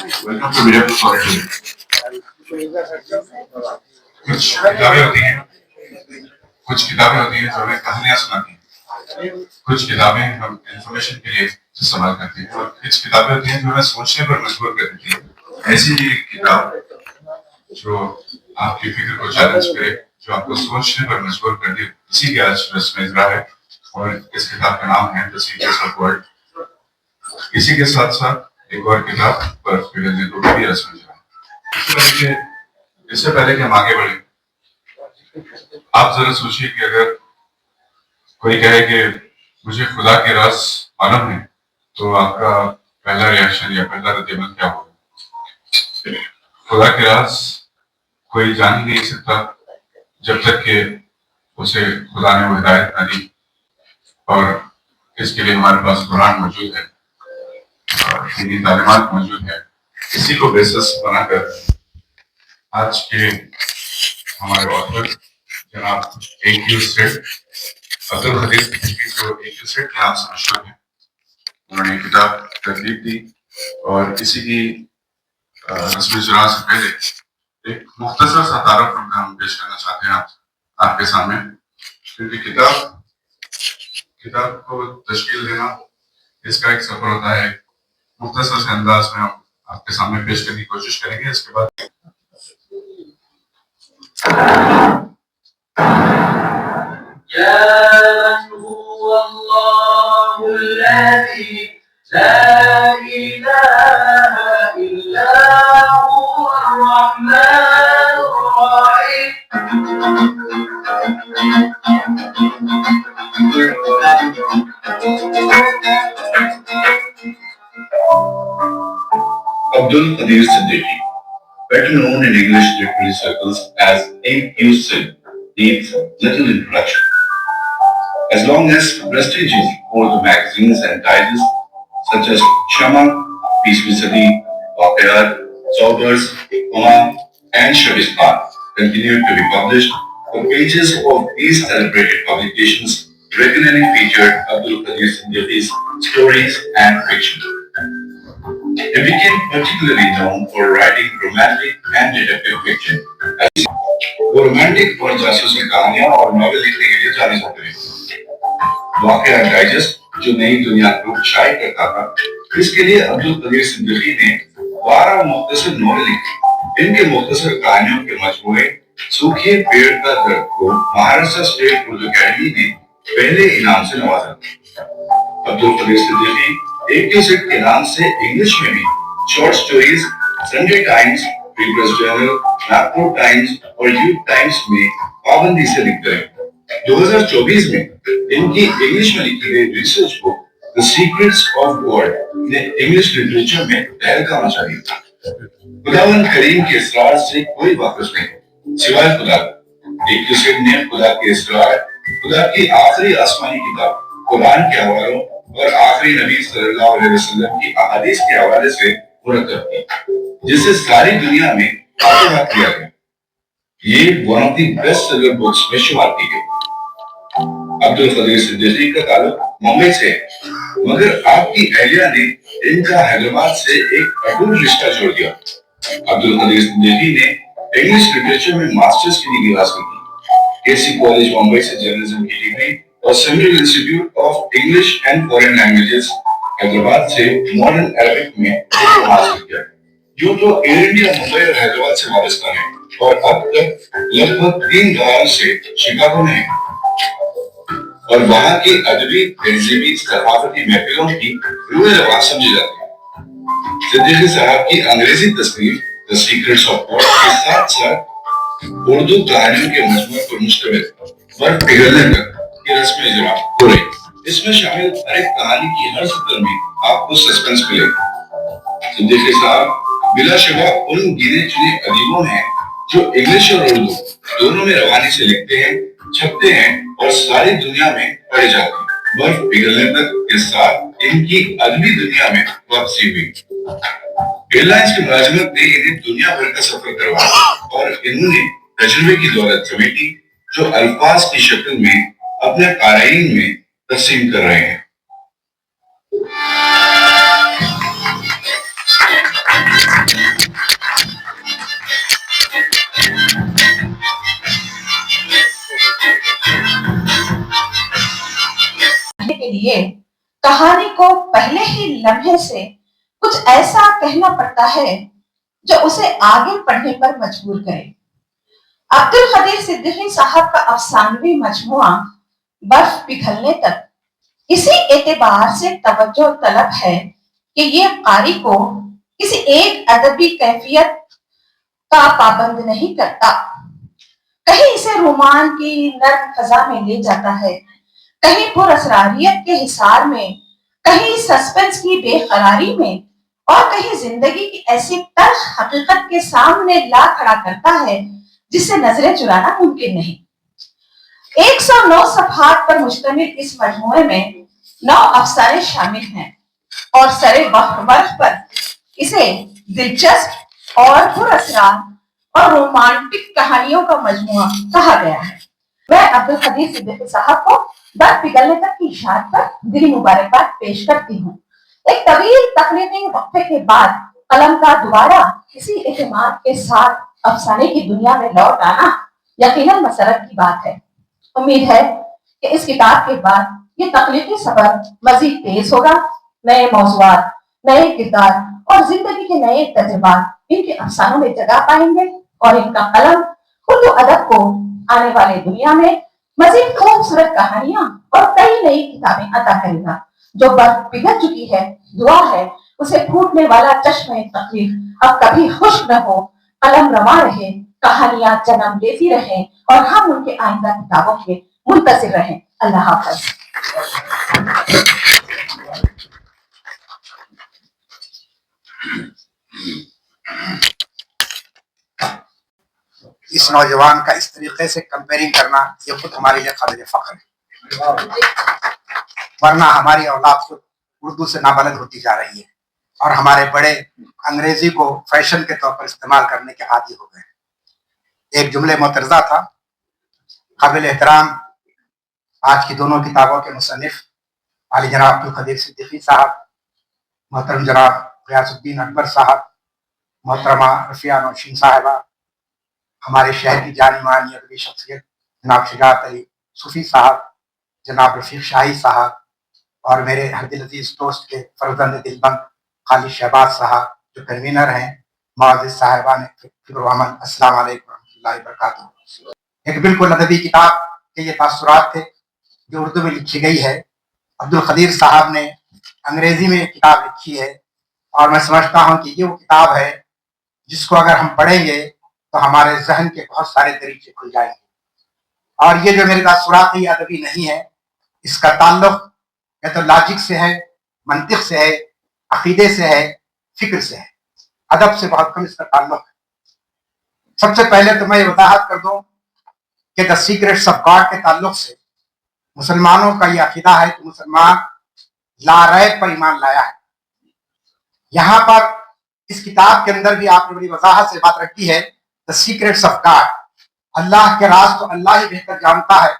Welcome to media sorry. कुछ किताबें होती हैं जो हमें कहानियां सुनाती हैं, कुछ किताबें हम इंफॉर्मेशन के लिए इस्तेमाल करते हैं और कुछ किताबें होती हैं जो हमें सोचने पर मजबूर कर देती हैं। ऐसी ही एक किताब जो आपकी फिक्र को चैलेंज करे, जो आपको सोचने पर मजबूर कर दे, इसी की आज रस्म इज़रा है और इस किताब का नाम है द सीक्रेट्स ऑफ वर्ल्ड। इसी के साथ साथ एक और किताब पर पिघलने को भी रस्म इज़रा है। इससे पहले कि हम आगे बढ़े, आप जरा सोचिए कि अगर कोई कहे कि मुझे खुदा के राज मालूम है, तो आपका पहला रिएक्शन या पहला रद्द-ए-अमल क्या होगा? खुदा के राज कोई जान ही नहीं सकता जब तक कि उसे खुदा ने वो हिदायत ना दी, और इसके लिए हमारे पास कुरान मौजूद है और दीनी तालीमात मौजूद है। इसी को बेसिस बनाकर आज के हमारे ऑथर जनाब ए.क्यू. सेठ, अब्दुल हदीस सिद्दीकी जो ए.क्यू. सेठ के नाम से मशहूर है, उन्होंने एक किताब तरतीब दी और इसी की रस्म इज़रा से पहले एक मुख्तसर सा तारुफ हम पेश करना चाहते हैं आपके सामने, क्योंकि किताब को तश्कील देना इसका एक सफर होता है। मुख्तसर से अंदाज में हम आपके सामने पेश करने की कोशिश करेंगे। इसके बाद Abdul Qadir Siddiqui, better known in English literary circles as A.Q. Sid, needs little introduction. As long as prestigious Urdu magazines and titles such as Shama, Peace Be Sadi, Waqiyat, Sobers, Huma, and Shahristan continue to be published, the pages of these celebrated publications regularly featured Abdul Qadir Siddiqui's stories and fiction. He became particularly known for writing romantic and detective fiction. वो romantic और जासूसी कहानियां और novel लिखने के लिए जाने जाते हैं। वाक़या डाइजेस्ट जो नई दुनिया को शाये करता था, इसके लिए अब्दुल कदीर सिद्दीकी ने 12 मुख्तसर नॉवेल लिखे। इनके मुख्तसर कहानियों के मजमूए सूखे पेड़ का दर्द को महाराष्ट्र स्टेट उर्दू अकेडमी ने पहले इनाम से नवाजा। अब्दुल कदीर सिद्दीकी A.Q. सेठ के नाम से इंग्लिश में भी short stories Sunday Times, People's Journal, Nagpur Times और यूथ टाइम्स में पाबंदी से लिखते हैं। 2024 में इनकी इंग्लिश में लिखी गई research book the secrets of world ने इंग्लिश लिटरेचर में तहलका मचा दिया। खुदावंद करीम के इसरार से कोई वाकिफ नहीं सिवाय खुदा। A.Q. सेठ ने खुदा के इसरार, खुदा की आखिरी आसमानी किताब कुरान के हवालों और आखिरी नबी सल्लल्लाहु अलैहि वसल्लम की अहादीस के हवाले से मुरतब की, जिसे सारी दुनिया में आगाह किया गया। ये one of the best seller books में शुमार की गई। अब्दुल कदीर सिद्दीकी का ताल्लुक मुंबई से, मगर आपकी अहलिया ने इनका हैदराबाद से एक अटूट रिश्ता जोड़ दिया। अब्दुल कदीर सिद्दीकी ने इंग्लिश लिटरेचर में मास्टर्स की डिग्री हासिल की। केसी कॉलेज मुंबई से जर्नलिज्म की डिग्री और central institute of English and foreign languages Hyderabad से मॉडर्न अरबिक में डिप्लोमा हासिल किया। यूं तो एयर इंडिया मुंबई और हैदराबाद से वाबस्ता है और अब तक लगभग 3 दहार से शिकागो में है और वहां की अदबी, तहजीबी, सकाफती महफिलों की रूह रवाज समझी जाती है। सिद्दीकी साहब की अंग्रेजी तस्नीफ द सीक्रेट्स ऑफ वर्ल्ड के साथ साथ उर्दू कहानियों के मजमूए पर मुश्तमिल बर्फ पिघलने तक की रस्म इज़रा हो रही। इसमें शामिल हर एक कहानी की हर सतर में आपको सस्पेंस मिलेगा। सिद्दीकी साहब बिलाशुबा उन गिने चुने अदीबों हैं जो इंग्लिश और उर्दू दोनों में रवानी से लिखते हैं, छपते हैं और सारी दुनिया में पढ़े जाते हैं। बर्फ पिघलने तक के साथ इनकी अदबी दुनिया में वापसी हुई। एयरलाइंस की मुलाजिमत ने इन्हें दुनिया भर का सफर करवाया और इन्होंने तजुर्बे की दौलत समेटी जो अल्फाज की शक्ल में अपने क़ारीन में तक़सीम कर रहे हैं। कहानी को पहले ही लम्हे से कुछ ऐसा कहना पड़ता है जो उसे आगे पढ़ने पर मजबूर करे। अब्दुल कदीर सिद्दीकी साहब का अफसानवी मजमुआ बर्फ पिघलने तक इसी एतबार से तवज्जो तलब है कि ये कारी को किसी एक अदबी कैफियत का पाबंद नहीं करता। कहीं इसे रोमान की नर्म फजा में ले जाता है, कहीं पुरअसरारियत के हिसार में, कहीं सस्पेंस की बेकरारी में, और कहीं जिंदगी की ऐसी तल्ख हकीकत के सामने ला खड़ा करता है जिससे नजरें चुराना मुमकिन नहीं। 109 सफ़हात पर मुश्तमिल इस मजमूए में 9 अफसाने शामिल हैं और सरे बर्फ पर इसे दिलचस्प और पुरअसरार और रोमांटिक कहानियों का मजमुआ कहा गया है। मैं अब्दुल कदीर सिद्दीकी साहब को बर्फ पिघलने तक की इशाअत पर दिली मुबारकबाद पेश करती हूँ। एक तवील तकलीफी वक्फे के बाद कलम का दोबारा किसी एतमाद के साथ अफसाने की दुनिया में लौट आना यकीनन मसरत की बात है। उम्मीद है कि इस किताब के बाद ये तकलीफी सफर मजीद तेज होगा। नए मौज़ूआत, नए किरदार और जिंदगी के नए तजुर्बात इनके अफसानों में जगह पाएंगे और इनका कलम उर्दू अदब को आने वाले दुनिया में मजीद खूबसूरत कहानियां और कई नई किताबें अता करेगा। जो बर्फ पिघल चुकी है, दुआ है उसे फूटने वाला चश्मे तकलीफ अब कभी खुश्क न हो, कलम रवा रहे, कहानियां जन्म लेती रहें और हम उनके आइंदा किताबों के मुंतज़िर रहें। अल्लाह हाफ़िज़। इस नौजवान का इस तरीके से कंपेयरिंग करना ये खुद हमारे लिए काबिल फख्र है, वरना हमारी औलाद खुद उर्दू से नाबलद होती जा रही है और हमारे बड़े अंग्रेजी को फैशन के तौर पर इस्तेमाल करने के आदी हो गए। एक जुमले मोतरज़ा था, काबिल एहतराम आज की दोनों किताबों के मुसन्निफ आली जनाब अब्दुल कदीर सिद्दीकी साहब, मोहतरम जनाब ग़ियासुद्दीन अकबर साहब, मोहतरमा रफ़िया नौशीन साहिबा, हमारे शहर की जानी मानी अदबी शख्सियत जनाब शुजात अली सूफी साहब, जनाब रफ़ीक शाही साहब और मेरे हरदिल अजीज दोस्त के फर्जंद दिलबंद खालिद शहबाज साहब जो कन्वीनर हैं, मुअज़्ज़िज़ साहिबान फिक्र-व-अमल, अस्सलाम वालेकुम रहमतुल्लाहि व बरकातुहू। एक बिल्कुल अदबी किताब के ये तासुरात थे जो उर्दू में लिखी गई है। अब्दुल कदीर साहब ने अंग्रेजी में किताब लिखी है और मैं समझता हूँ कि ये वो किताब है जिसको अगर हम पढ़ेंगे तो हमारे जहन के बहुत सारे दरीचे खुल जाएंगे। और ये जो मेरे तासुरात है ये अदबी नहीं है, इसका ताल्लुक या तो लॉजिक से है, मंतिक से है, अकीदे से है, फिक्र से है, अदब से बहुत कम इसका ताल्लुक है। सबसे पहले तो मैं ये वजाहत कर दूं कि द सीक्रेट्स ऑफ गॉड के ताल्लुक से मुसलमानों का ये अकीदा है कि मुसलमान लारैब पर ईमान लाया है। यहाँ पर इस किताब के अंदर भी आपने बड़ी वजाहत से बात रखी है, द सीक्रेट्स ऑफ गॉड, अल्लाह के राज तो अल्लाह ही बेहतर जानता है।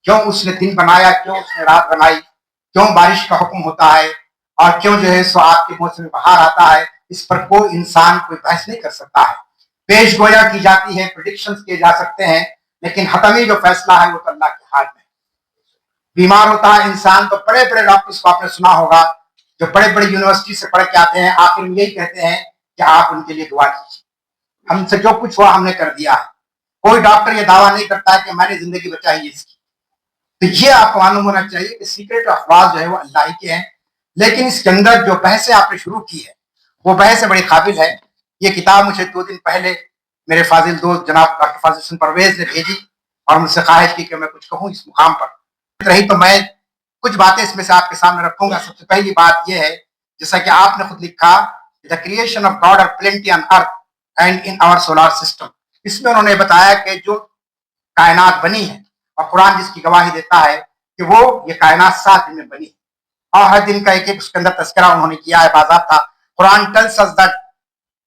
क्यों उसने दिन बनाया, क्यों उसने रात बनाई, क्यों बारिश का हुक्म होता है और क्यों जो है सो आपके मौसम में बहार आता है, इस पर कोई इंसान कोई बहस नहीं कर सकता है। पेश गोया की जाती है, प्रेडिक्शंस किए जा सकते हैं, लेकिन हतमी जो फैसला है वो तो अल्लाह के हाथ में। बीमार होता है इंसान तो बड़े बड़े डॉक्टर्स को आपने सुना होगा जो बड़े बड़े यूनिवर्सिटी से पढ़ के आते हैं, आखिर में यही कहते हैं कि आप उनके लिए दुआ कीजिए, हमसे जो कुछ हुआ हमने कर दिया है। कोई डॉक्टर ये दावा नहीं करता है कि मैंने जिंदगी बचाई है इसकी। तो ये आपको मालूम होना चाहिए कि सीक्रेट ऑफ गॉड जो है वो अल्लाह ही के हैं। लेकिन इसके अंदर जो बहसें आपने शुरू की है वो बहसें बड़ी काबिल है। ये किताब मुझे 2 दिन पहले मेरे फाजिल दोस्त जनाब डॉक्टर फाजिल हसन परवेज ने भेजी और मुझसे ख्वाहिश की कि मैं कुछ कहूँ इस मुकाम पर रही, तो मैं कुछ बातें इसमें से आपके सामने रखूंगा। सबसे पहली बात यह है, जैसा कि आपने खुद लिखा, the creation of God are plenty on earth and in our solar system. इसमें उन्होंने बताया कि जो कायनात बनी है और कुरान जिसकी गवाही देता है कि वो ये कायनात 7 दिन में बनी है और हर दिन का एक एक उसके अंदर तस्करा उन्होंने किया है बाज़ाब्ता। Quran tells us that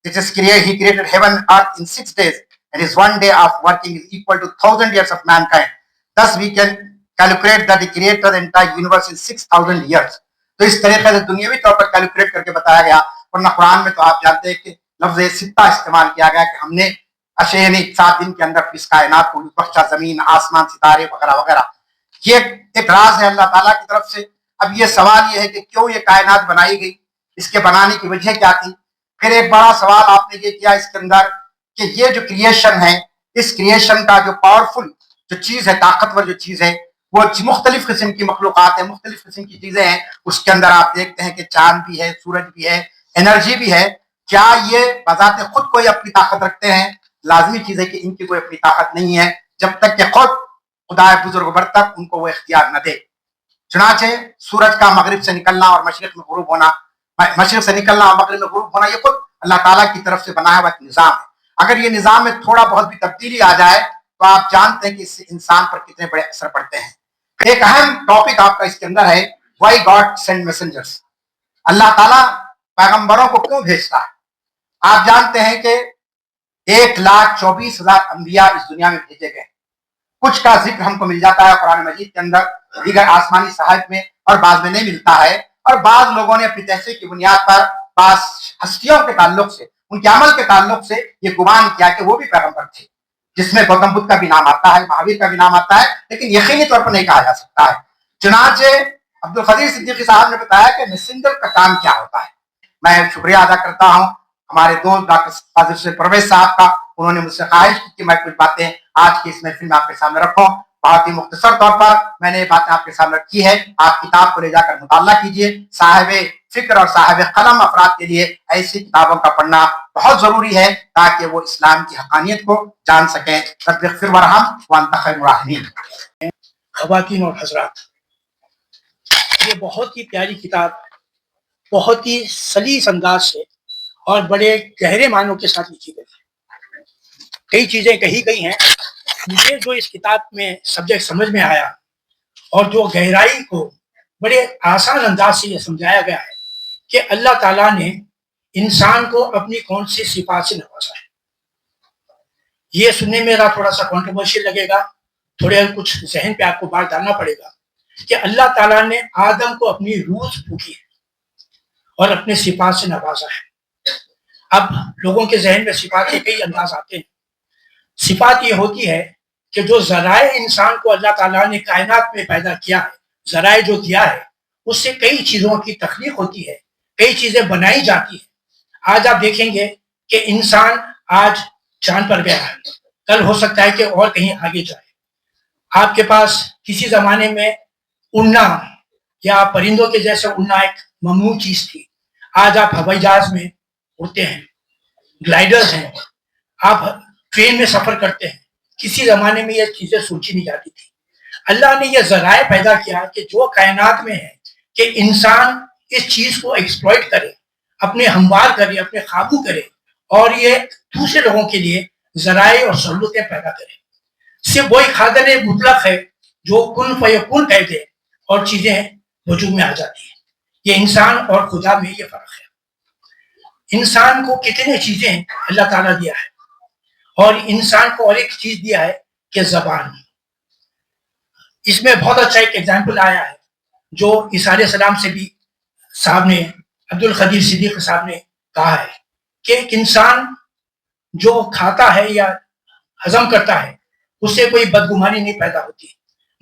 it is created, he created heaven earth in 6 days and his 1 day of working is equal to 1000 years of mankind. Thus we can calculate that he created the entire universe in 6000 years. तो इस तरीके से दुनियावी तौर पर calculate करके बताया गया। वरना कुरान में तो आप जानते हैं कि लफ्ज़ सित्ता इस्तेमाल किया गया कि हमने यानी 7 दिन के अंदर इस कायनात को बख्शा, जमीन, आसमान, सितारे वगैरह वगैरह। ये एक राज है अल्लाह ताला की तरफ से اب یہ سوال یہ ہے کہ کیوں یہ کائنات بنائی گئی, اس کے بنانے کی وجہ کیا تھی. پھر ایک بڑا سوال آپ نے یہ کیا اس کے اندر کہ یہ جو کریشن ہے, اس کریشن کا جو پاورفل جو چیز ہے, طاقتور جو چیز ہے, وہ مختلف قسم کی مخلوقات ہیں, مختلف قسم کی چیزیں ہیں. اس کے اندر آپ دیکھتے ہیں کہ چاند بھی ہے, سورج بھی ہے, انرجی بھی ہے. کیا یہ بذات خود کوئی اپنی طاقت رکھتے ہیں؟ لازمی چیز ہے کہ ان کی کوئی اپنی طاقت نہیں ہے جب تک کہ خود خدا بزرگ بر تک ان کو وہ اختیار نہ دے. چنانچہ سورج کا مغرب سے نکلنا اور مشرق میں غروب ہونا, مشرق سے نکلنا اور مغرب میں غروب ہونا, یہ خود اللہ تعالیٰ کی طرف سے بنایا ہوا ایک نظام ہے. اگر یہ نظام میں تھوڑا بہت بھی تبدیلی آ جائے تو آپ جانتے ہیں کہ اس سے انسان پر کتنے بڑے اثر پڑتے ہیں. ایک اہم ٹاپک آپ کا اس کے اندر ہے, وائی گاڈ سینڈ میسنجرس. اللہ تعالیٰ پیغمبروں کو کیوں بھیجتا ہے؟ آپ جانتے ہیں کہ 1,24,000 انبیاء اس دنیا میں بھیجے گئے. کچھ کا ذکر ہم کو مل جاتا ہے قرآن مجید کے اندر, دیگر آسمانی صحائف میں, اور بعض میں نہیں ملتا ہے. اور بعض لوگوں نے اپنی تحقیق کی بنیاد پر بعض ہستیوں کے تعلق سے, ان کے عمل کے تعلق سے یہ گمان کیا کہ وہ بھی پیغمبر تھے, جس میں گوتم بدھ کا بھی نام آتا ہے, مہاویر کا بھی نام آتا ہے, لیکن یقینی طور پر نہیں کہا جا سکتا ہے. چنانچہ عبد القدیر صدیقی صاحب نے بتایا کہ میسنجر کا کام کیا ہوتا ہے. میں شکریہ ادا کرتا ہوں ہمارے دوست ڈاکٹر فاضل سے پرویز صاحب کا. انہوں نے مجھ سے خواہش کی کہ میں کچھ باتیں آج کی اس محفل میں آپ کے سامنے رکھوں. بہت ہی مختصر طور پر میں نے یہ باتیں آپ کے سامنے رکھی ہے. آپ کتاب کو لے جا کر مطالعہ کیجیے. صاحب فکر اور صاحب قلم افراد کے لیے ایسی کتابوں کا پڑھنا بہت ضروری ہے تاکہ وہ اسلام کی حقانیت کو جان سکیں. رب اغفر ورحم وانت خیر الراحمین. خواتین اور حضرات, یہ بہت ہی پیاری کتاب بہت ہی سلیس انداز سے اور بڑے گہرے معنوں کے ساتھ لکھی گئی ہے. کئی چیزیں کہی گئی ہیں. مجھے جو اس کتاب میں سبجیکٹ سمجھ میں آیا اور جو گہرائی کو بڑے آسان انداز سے یہ سمجھایا گیا ہے کہ اللہ تعالیٰ نے انسان کو اپنی کون سی صفات سے نوازا ہے. یہ سننے میں تھوڑا سا کنٹروورشل لگے گا, تھوڑے کچھ ذہن پہ آپ کو بات ڈالنا پڑے گا کہ اللہ تعالیٰ نے آدم کو اپنی روح پھونکی ہے اور اپنے صفات سے نوازا ہے. اب لوگوں کے ذہن میں صفات کے کئی انداز آتے ہیں. صفات یہ ہوتی ہے کہ جو ذرائع انسان کو اللہ تعالیٰ نے کائنات میں پیدا کیا ہے, ذرائع جو دیا ہے, اس سے کئی چیزوں کی تخلیق ہوتی ہے, کئی چیزیں بنائی جاتی ہیں. آج آپ دیکھیں گے کہ انسان آج چاند پر گیا ہے, کل ہو سکتا ہے کہ اور کہیں آگے جائے. آپ کے پاس کسی زمانے میں اڑنا یا پرندوں کے جیسے اڑنا ایک ممنوع چیز تھی. آج آپ ہوائی جہاز میں اڑتے ہیں, گلائڈرز ہیں, آپ ٹرین میں سفر کرتے ہیں. کسی زمانے میں یہ چیزیں سوچی نہیں جاتی تھی. اللہ نے یہ ذرائع پیدا کیا کہ جو کائنات میں ہے کہ انسان اس چیز کو ایکسپلوئٹ کرے, اپنے ہموار کرے, اپنے قابو کرے اور یہ دوسرے لوگوں کے لیے ذرائع اور سہولتیں پیدا کرے. صرف وہی قادر مطلق ہے جو کن فیکون کہہ دے اور چیزیں وجود میں آ جاتی ہیں. یہ انسان اور خدا میں یہ فرق ہے. انسان کو کتنے چیزیں اللہ تعالیٰ دیا ہے, اور انسان کو اور ایک چیز دیا ہے کہ زبان. اس میں بہت اچھا ایک ایگزامپل آیا ہے جو عیسیٰ علیہ السلام سے بھی صاحب نے, عبد القدیر صدیق صاحب نے کہا ہے کہ ایک انسان جو کھاتا ہے یا ہضم کرتا ہے اس سے کوئی بدگمانی نہیں پیدا ہوتی,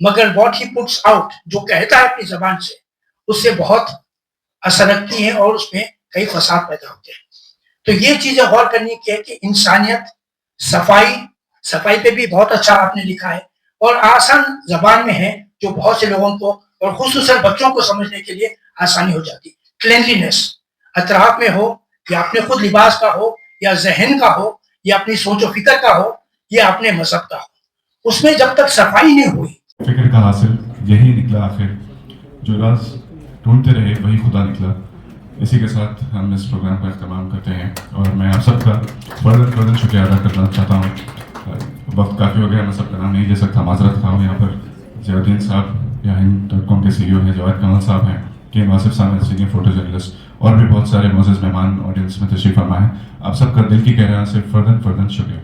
مگر واٹ ہی پٹس آؤٹ, جو کہتا ہے اپنی زبان سے, اس سے بہت اثر رکھتی ہیں اور اس میں کئی فساد پیدا ہوتے ہیں. تو یہ چیزیں غور کرنی کی ہے کہ انسانیت, صفائی پہ بھی بہت اچھا آپ نے لکھا ہے اور آسان زبان میں ہے جو بہت سے لوگوں کو اور خصوصاً بچوں کو سمجھنے کے لیے آسانی ہو جاتی. کلینلینس اطراف میں ہو یا اپنے خود لباس کا ہو یا ذہن کا ہو یا اپنی سوچ و فکر کا ہو یا اپنے مذہب کا ہو, اس میں جب تک صفائی نہیں ہوئی. فکر کا حاصل یہی نکلا آخر, جو راز ڈھونڈتے رہے وہی خدا نکلا. اسی کے ساتھ ہم اس پروگرام کا اہتمام کرتے ہیں اور میں آپ سب کا فردن شکریہ ادا کرنا چاہتا ہوں. وقت کافی ہو گیا, میں سب کا نام نہیں لے سکتا, معذرت خواہ ہوں. یہاں پر ضیاء الدین صاحب یا Hind.com کے CEO ہیں, جواہر کمال صاحب ہیں, کے آصف صاحب سینئر فوٹو جرنلسٹ, اور بھی بہت سارے معزز مہمان آڈینس میں تشریف فرما ہیں. آپ سب کا دل کی گہرائیوں سے فردن شکریہ.